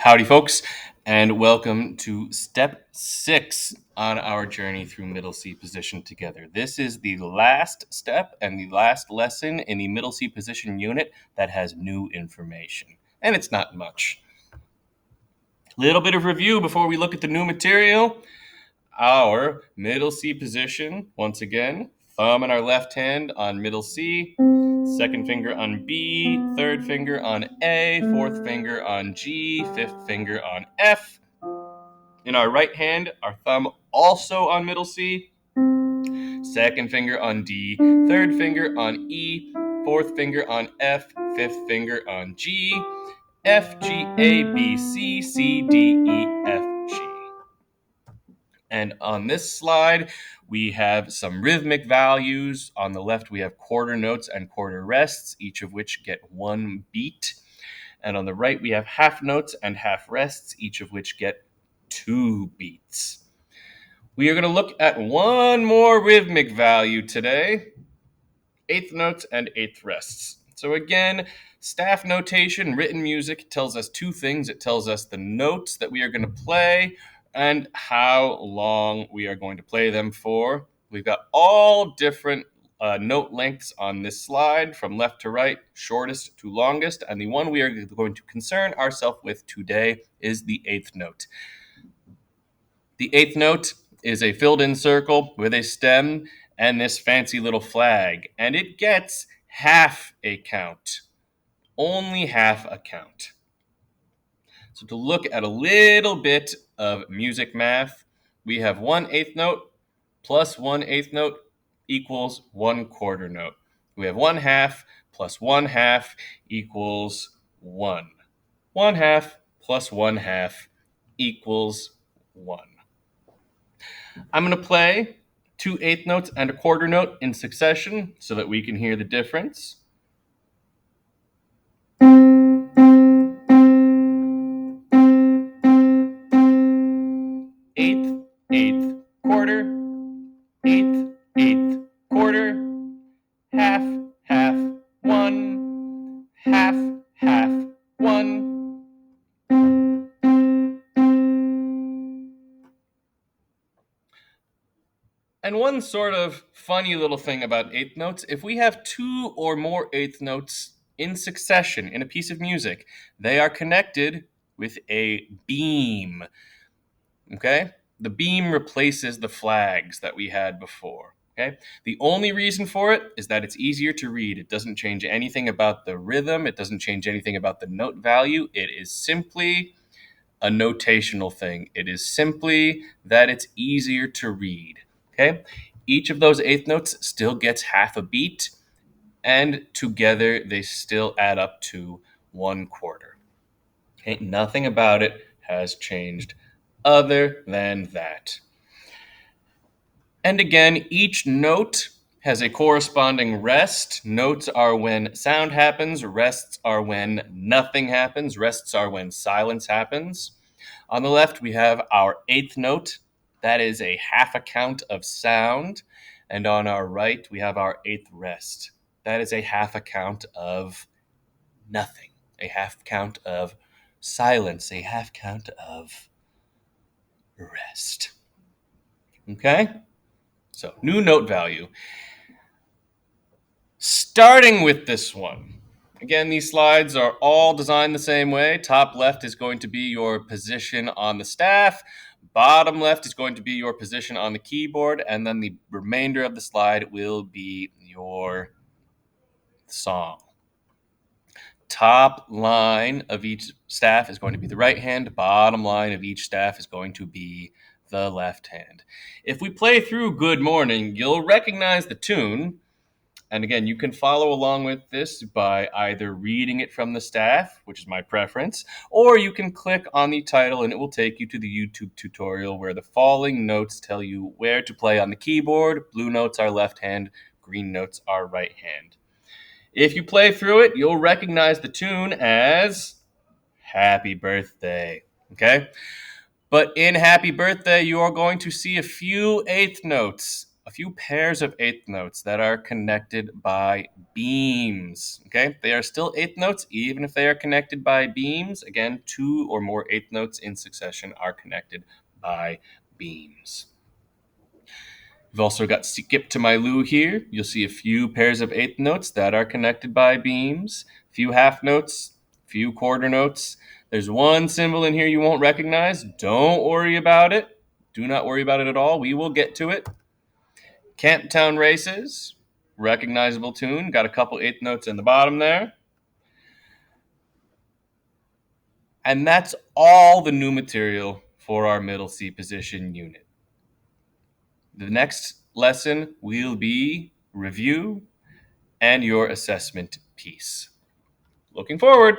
Howdy, folks, and welcome to step 6 on our journey through middle C position together. This is the last step and the last lesson in the middle C position unit that has new information, and it's not much. Little bit of review before we look at the new material. Our middle C position, once again, thumb in our left hand on middle C, second finger on B, third finger on A, fourth finger on G, fifth finger on F. In our right hand, our thumb also on middle C, second finger on D, third finger on E, fourth finger on F, fifth finger on G, F, G, A, B, C, C, D, E, F, G. And on this slide, we have some rhythmic values. On the left, we have quarter notes and quarter rests, each of which get one beat. And on the right, we have half notes and half rests, each of which get two beats. We are going to look at one more rhythmic value today, eighth notes and eighth rests. So again, staff notation, written music tells us two things. It tells us the notes that we are going to play and how long we are going to play them for. We've got all different note lengths on this slide from left to right, shortest to longest, and the one we are going to concern ourselves with today is the eighth note. The eighth note is a filled-in circle with a stem and this fancy little flag, and it gets half a count, only half a count. So to look at a little bit of music math, we have 1/8 note plus 1/8 note equals 1/4 note. We have 1/2 plus 1/2 equals 1. 1/2 plus 1/2 equals 1. I'm going to play 2/8 notes and a quarter note in succession so that we can hear the difference. Eighth, eighth, quarter, eighth, eighth, quarter, half, half, 1, half, half, 1. And one sort of funny little thing about eighth notes, if we have two or more eighth notes in succession in a piece of music, they are connected with a beam. Okay? The beam replaces the flags that we had before. Okay? The only reason for it is that it's easier to read. It doesn't change anything about the rhythm. It doesn't change anything about the note value. It is simply a notational thing. It is simply that it's easier to read. Okay? Each of those eighth notes still gets half a beat, and together they still add up to 1/4. Okay? Nothing about it has changed other than that. And again, each note has a corresponding rest. Notes are when sound happens, rests are when nothing happens, rests are when silence happens. On the left, we have our eighth note. That is a half a count of sound. And on our right, we have our eighth rest. That is a half a count of nothing, a half count of silence, a half count of rest. Okay? So, new note value. Starting with this one. Again, these slides are all designed the same way. Top left is going to be your position on the staff. Bottom left is going to be your position on the keyboard. And then the remainder of the slide will be your song. Top line of each staff is going to be the right hand. Bottom line of each staff is going to be the left hand. If we play through Good Morning, you'll recognize the tune. And again, you can follow along with this by either reading it from the staff, which is my preference, or you can click on the title and it will take you to the YouTube tutorial where the falling notes tell you where to play on the keyboard. Blue notes are left hand, green notes are right hand. If you play through it, you'll recognize the tune as Happy Birthday, okay? But in Happy Birthday, you are going to see a few eighth notes a few pairs of eighth notes that are connected by beams. Okay, they are still eighth notes even if they are connected by beams. Again, two or more eighth notes in succession are connected by beams. We've also got skip to my Lou here. You'll see a few pairs of eighth notes that are connected by beams, a few half notes, a few quarter notes. There's one symbol in here you won't recognize. Don't worry about it. Do not worry about it at all. We will get to it. Camptown Races, recognizable tune. Got a couple eighth notes in the bottom there. And that's all the new material for our middle C position unit. The next lesson will be review and your assessment piece. Looking forward.